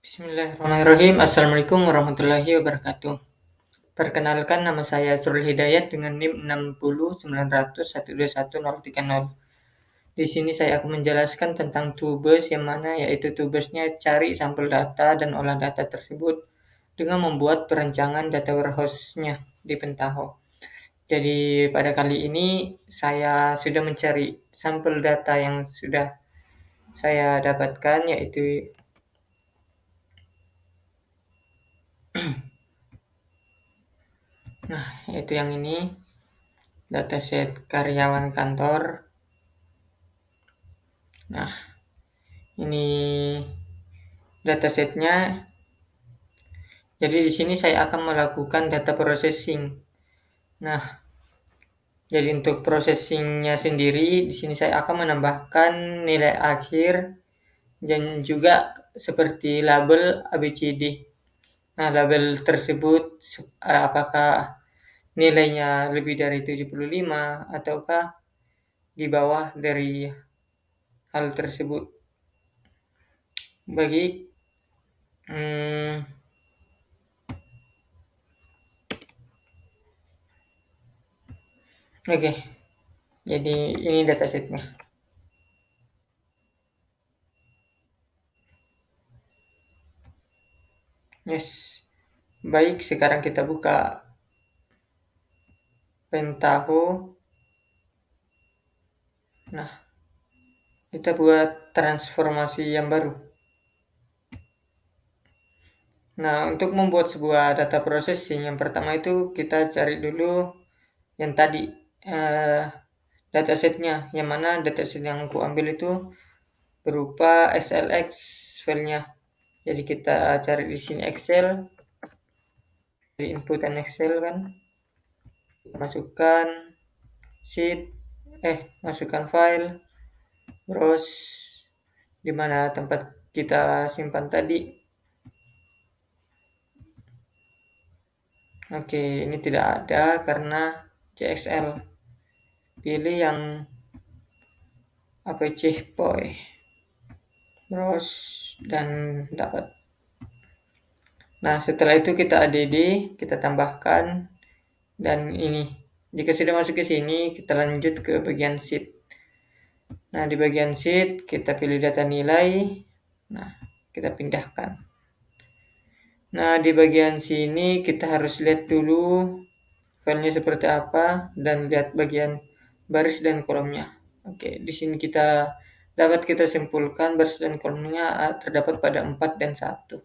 Bismillahirrahmanirrahim. Assalamualaikum warahmatullahi wabarakatuh. Perkenalkan, nama saya Asrul Hidayat dengan NIM 6090012130. Di sini saya akan menjelaskan tentang tubes, yang mana yaitu tubesnya cari sampel data dan olah data tersebut dengan membuat perancangan data warehouse-nya di Pentaho. Jadi pada kali ini saya sudah mencari sampel data yang sudah saya dapatkan, yaitu yang ini, dataset karyawan kantor. Nah, ini datasetnya. Jadi di sini saya akan melakukan data processing. Nah, jadi untuk processingnya sendiri, di sini saya akan menambahkan nilai akhir dan juga seperti label ABCD. Nah, label tersebut apakah nilainya lebih dari 75 ataukah di bawah dari hal tersebut. Oke, jadi ini datasetnya. Yes, baik, sekarang kita buka Pentaho. Nah, kita buat transformasi yang baru. Nah, untuk membuat sebuah data processing, yang pertama itu kita cari dulu yang tadi datasetnya, yang mana dataset yang aku ambil itu berupa SLX filenya. Jadi kita cari di sini Excel, di inputan Excel kan, masukkan sheet, masukkan file, terus di mana tempat kita simpan tadi. Oke, ini tidak ada karena CXL. Pilih yang APC Boy. Terus dan dapat. Nah, setelah itu kita add, kita tambahkan, dan ini. Jika sudah masuk ke sini, kita lanjut ke bagian sheet. Nah, di bagian sheet kita pilih data nilai. Nah, kita pindahkan. Nah, di bagian sini kita harus lihat dulu filenya seperti apa dan lihat bagian baris dan kolomnya. Oke, di sini dapat kita simpulkan baris dan kolomnya terdapat pada 4 dan 1.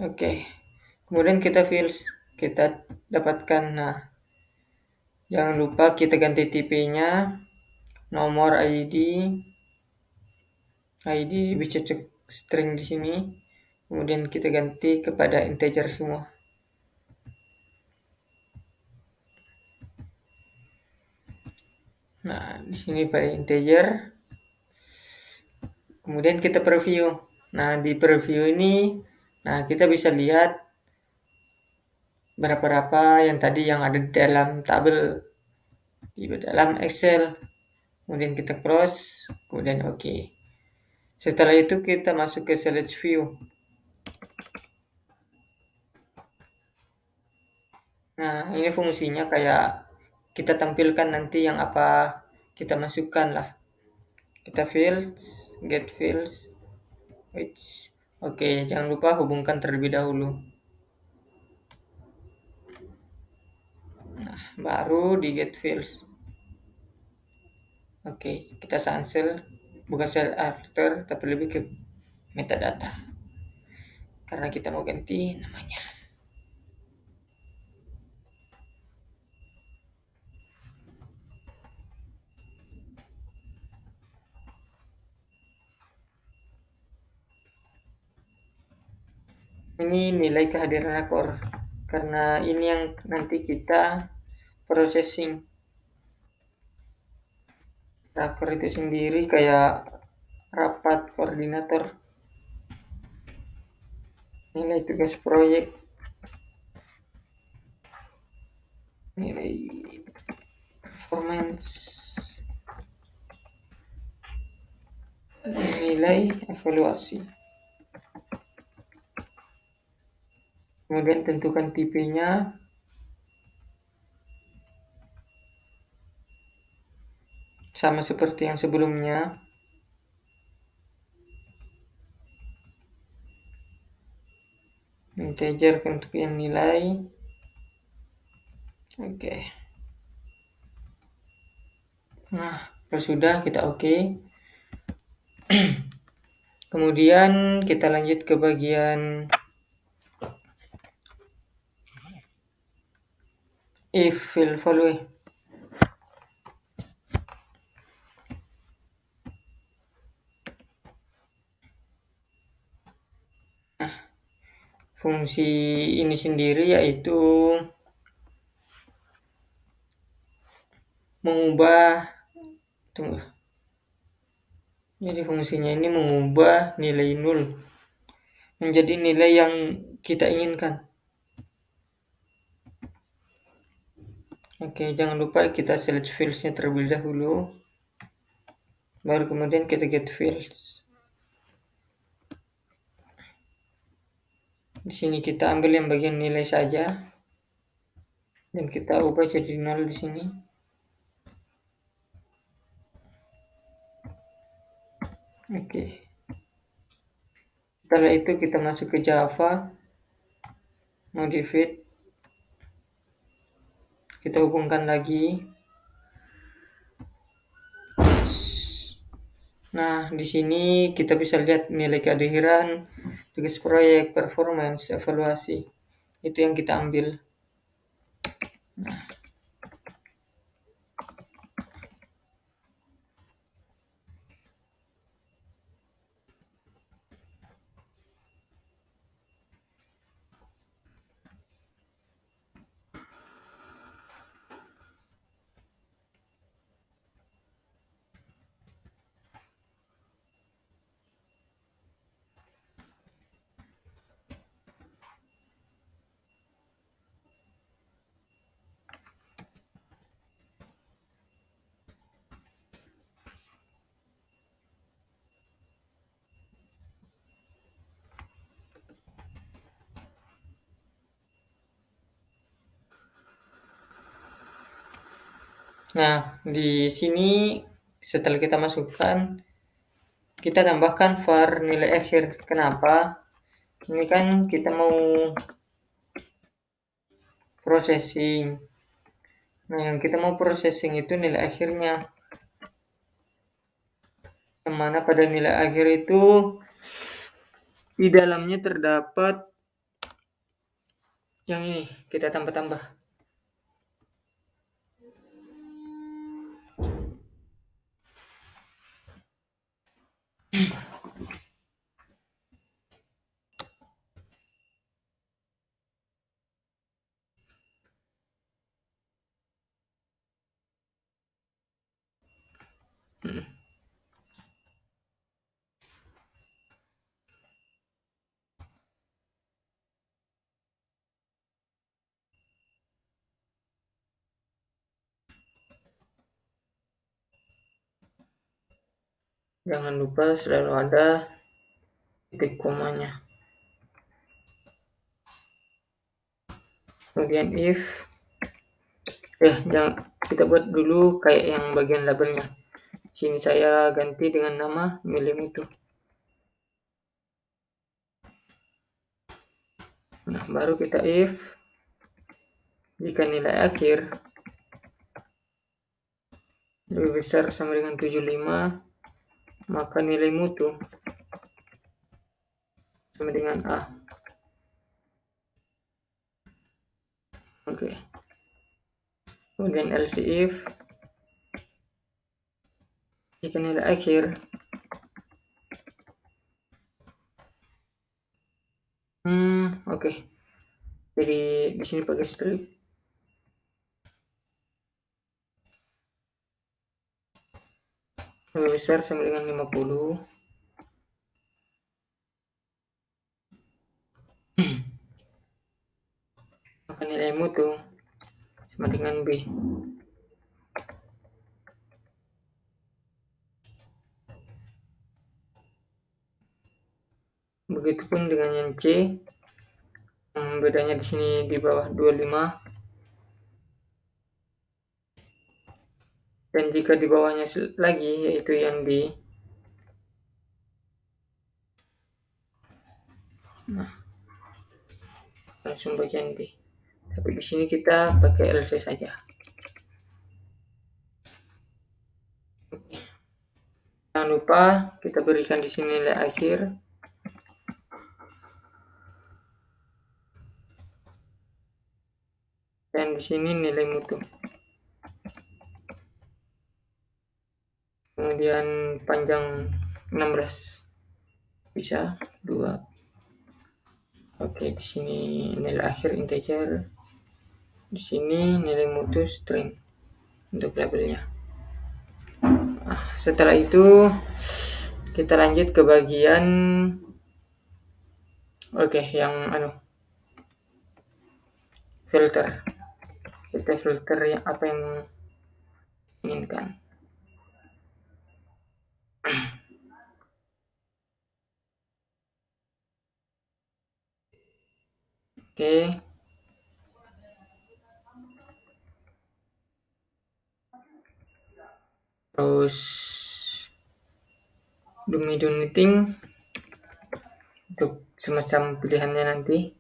Oke. Kemudian kita dapatkan. Nah, jangan lupa kita ganti tipe-nya, nomor ID bisa cek string di sini. Kemudian kita ganti kepada integer semua. Nah, di sini pada integer. Kemudian kita preview. Nah, di preview ini, kita bisa lihat berapa yang tadi yang ada di dalam tabel, di dalam Excel. Kemudian kita close, kemudian oke. Setelah itu kita masuk ke select view. Nah, ini fungsinya kayak kita tampilkan nanti yang apa kita masukkan lah. Kita fields, get fields, which. Oke, jangan lupa hubungkan terlebih dahulu. Nah, baru di get fields. Oke, kita cancel, bukan cell after, tapi lebih ke metadata. Karena kita mau ganti namanya. Ini nilai kehadiran rakor, karena ini yang nanti kita processing. Rakor itu sendiri kayak rapat koordinator, nilai tugas proyek, nilai performance, nilai evaluasi. Kemudian tentukan tipenya. Sama seperti yang sebelumnya. Integer untuk yang nilai. Oke. Nah, kalau sudah kita oke. Kemudian kita lanjut ke bagian if value. Nah, fungsi ini sendiri yaitu mengubah, tunggu. Jadi fungsinya ini mengubah nilai 0 menjadi nilai yang kita inginkan. Oke, jangan lupa kita select fields-nya terlebih dahulu. Baru kemudian kita get fields. Di sini kita ambil yang bagian nilai saja. Dan kita ubah jadi 0 di sini. Oke. Setelah itu kita masuk ke Java. Modify. Kita hubungkan lagi. Nah, di sini kita bisa lihat nilai kehadiran, tugas proyek, performance, evaluasi. Itu yang kita ambil. Nah, di sini setelah kita masukkan, kita tambahkan var nilai akhir. Kenapa? Ini kan kita mau processing. Nah, yang kita mau processing itu nilai akhirnya. Yang mana pada nilai akhir itu di dalamnya terdapat yang ini, kita tambah-tambah. Jangan lupa selalu ada titik komanya. Kemudian if, jangan, kita buat dulu kayak yang bagian labelnya. Sini saya ganti dengan nama milim itu. Nah, baru kita if jika nilai akhir lebih besar sama dengan 75, maka nilai mutu sama dengan A. Oke. Kemudian else if jika nilai akhir oke. Jadi di sini pakai strip. Lebih besar sama dengan 50. Maka nilai mutu sama dengan B. Begitupun dengan yang C. Bedanya di sini di bawah 25. Dan jika di bawahnya lagi, yaitu yang D. Nah, langsung bagian B. Tapi di sini kita pakai LC saja. Jangan lupa kita berikan di sini nilai akhir. Dan di sini nilai mutu. Kemudian panjang 16. Bisa 2. Oke, di sini nilai akhir integer. Di sini nilai mutu string untuk labelnya. Setelah itu kita lanjut ke bagian yang filter. Kita filter yang apa yang inginkan. Oke. Terus dominating untuk semacam pilihannya nanti.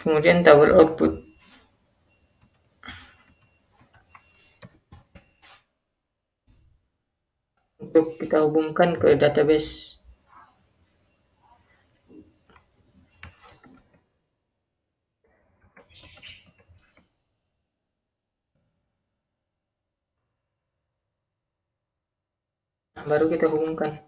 Kemudian tabel output. Untuk kita hubungkan ke database. Nah, baru kita hubungkan.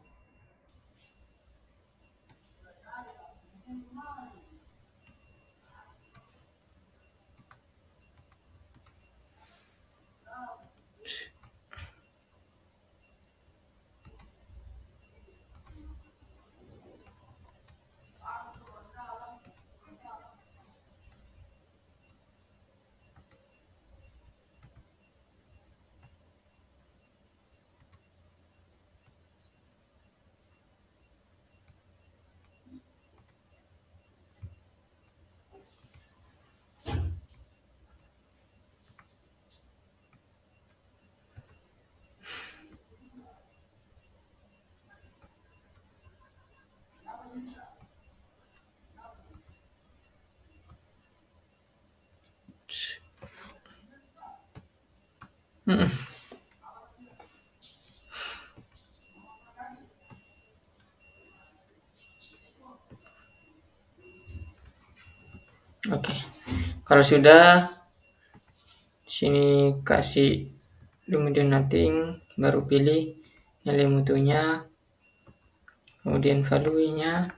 Oke. Kalau sudah, sini kasih dominating, baru pilih nilai mutunya, kemudian value-nya.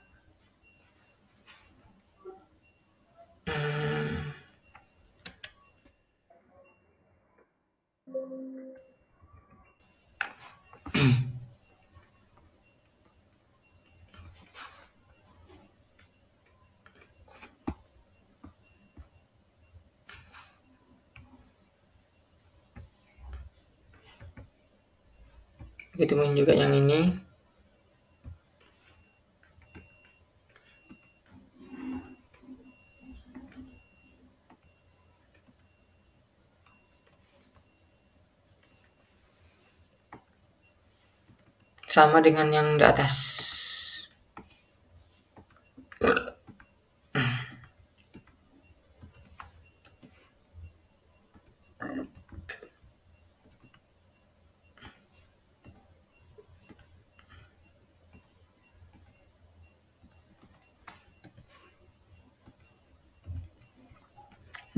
Begitupun juga yang ini. Sama dengan yang di atas.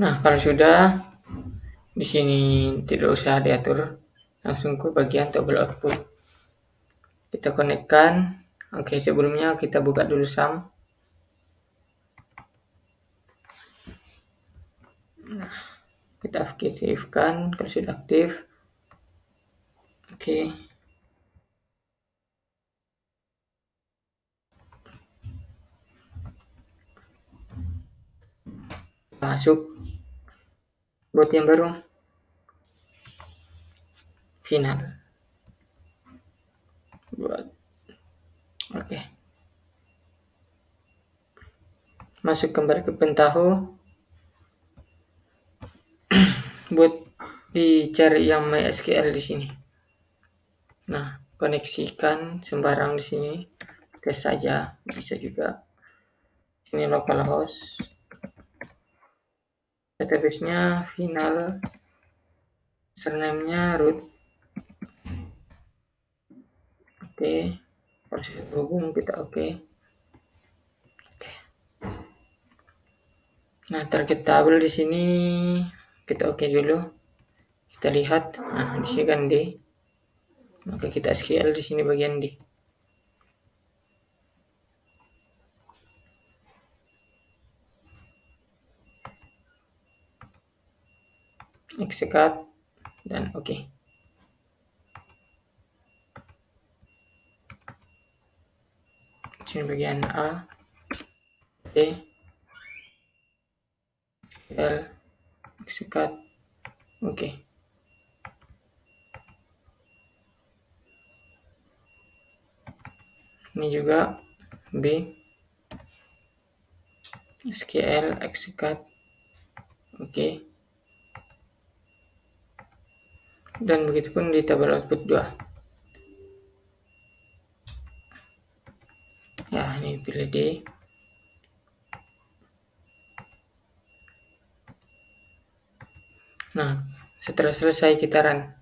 Nah, kalau sudah, di sini tidak usah diatur, langsung ke bagian toggle output. Kita konekkan. Oke, sebelumnya kita buka dulu SAM. Nah, kita aktifkan kalau sudah aktif. Oke. Masuk. Buat yang baru. Final. Buat. Oke. Masuk kembali ke Pentaho. Buat dicari yang MySQL di sini. Nah, koneksikan sembarang di sini. Tes saja, bisa juga. Ini localhost. Database-nya final. Username-nya root. Oke. Proses berhubung kita oke. Nah, target tabel di sini kita oke dulu. Kita lihat. Nah, di sini kan D. Maka kita SQL di sini bagian D. Execute dan oke. Sini bagian A, D, L, execute, oke. Ini juga B, SQL, execute, oke. Dan begitupun di tabel output 2. Ya, ini pilih D. Nah, setelah selesai kita run.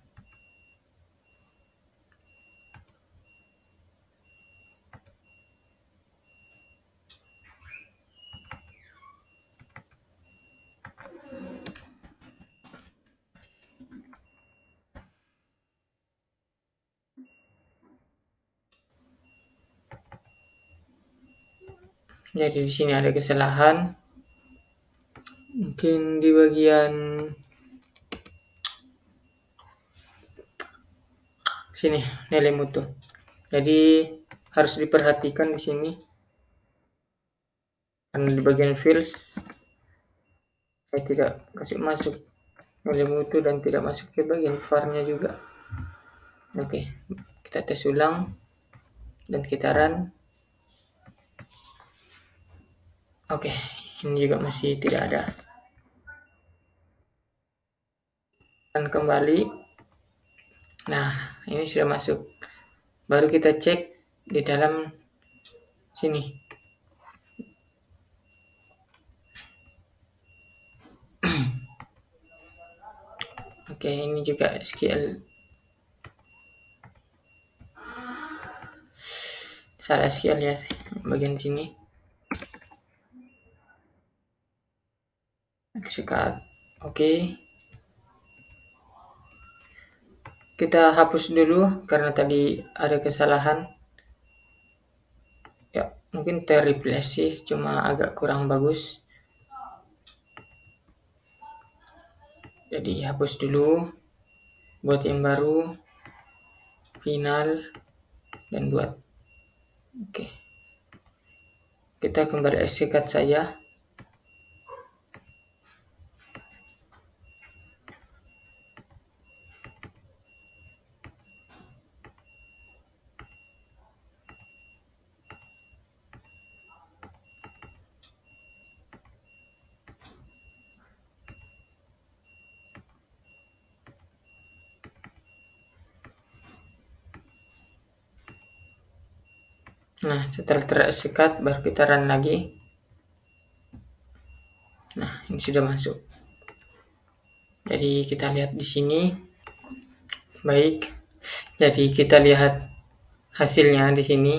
Jadi di sini ada kesalahan. Mungkin di bagian sini nilai mutu. Jadi harus diperhatikan di sini. Karena di bagian fields saya tidak kasih masuk nilai mutu dan tidak masuk ke bagian var-nya juga. Oke, kita tes ulang dan kita run. Oke, ini juga masih tidak ada. Dan kembali. Nah, ini sudah masuk. Baru kita cek di dalam sini. Oke, ini juga SQL. Salah SQL ya, bagian sini. Execute. Oke. Kita hapus dulu karena tadi ada kesalahan. Ya, mungkin terreplace sih, cuma agak kurang bagus. Jadi hapus dulu. Buat yang baru. Final. Dan buat. Oke. Kita kembali execute saja. Nah, setelah terexecute baru kita run lagi. Nah, ini sudah masuk. Jadi kita lihat di sini. Baik. Jadi kita lihat hasilnya di sini.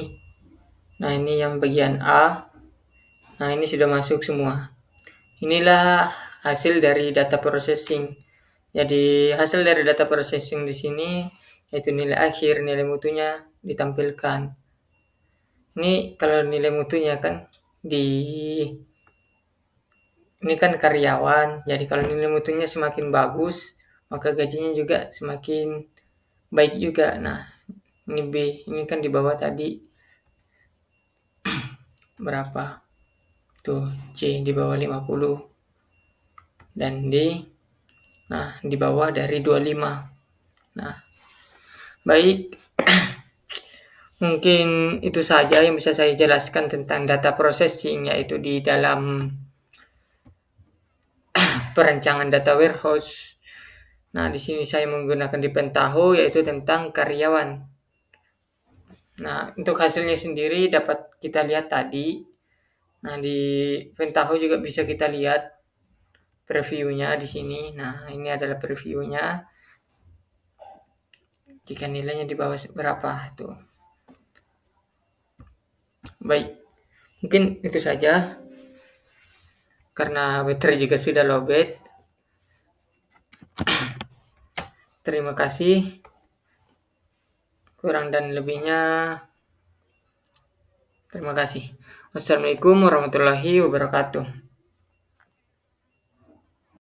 Nah, ini yang bagian A. Nah, ini sudah masuk semua. Inilah hasil dari data processing. Jadi hasil dari data processing di sini yaitu nilai akhir, nilai mutunya ditampilkan. Ini kalau nilai mutunya kan ini kan karyawan. Jadi kalau nilai mutunya semakin bagus, maka gajinya juga semakin baik juga. Nah, ini B, ini kan di bawah tadi berapa? Tuh, C di bawah 50 dan D di bawah dari 25. Nah, baik. Mungkin itu saja yang bisa saya jelaskan tentang data processing, yaitu di dalam perancangan data warehouse. Nah, di sini saya menggunakan di Pentaho yaitu tentang karyawan. Nah, untuk hasilnya sendiri dapat kita lihat tadi. Nah, di Pentaho juga bisa kita lihat previewnya di sini. Nah, ini adalah previewnya. Jika nilainya di bawah berapa tuh. Baik, mungkin itu saja. Karena baterai juga sudah lowbat. Terima kasih. Kurang dan lebihnya terima kasih. Wassalamualaikum warahmatullahi wabarakatuh.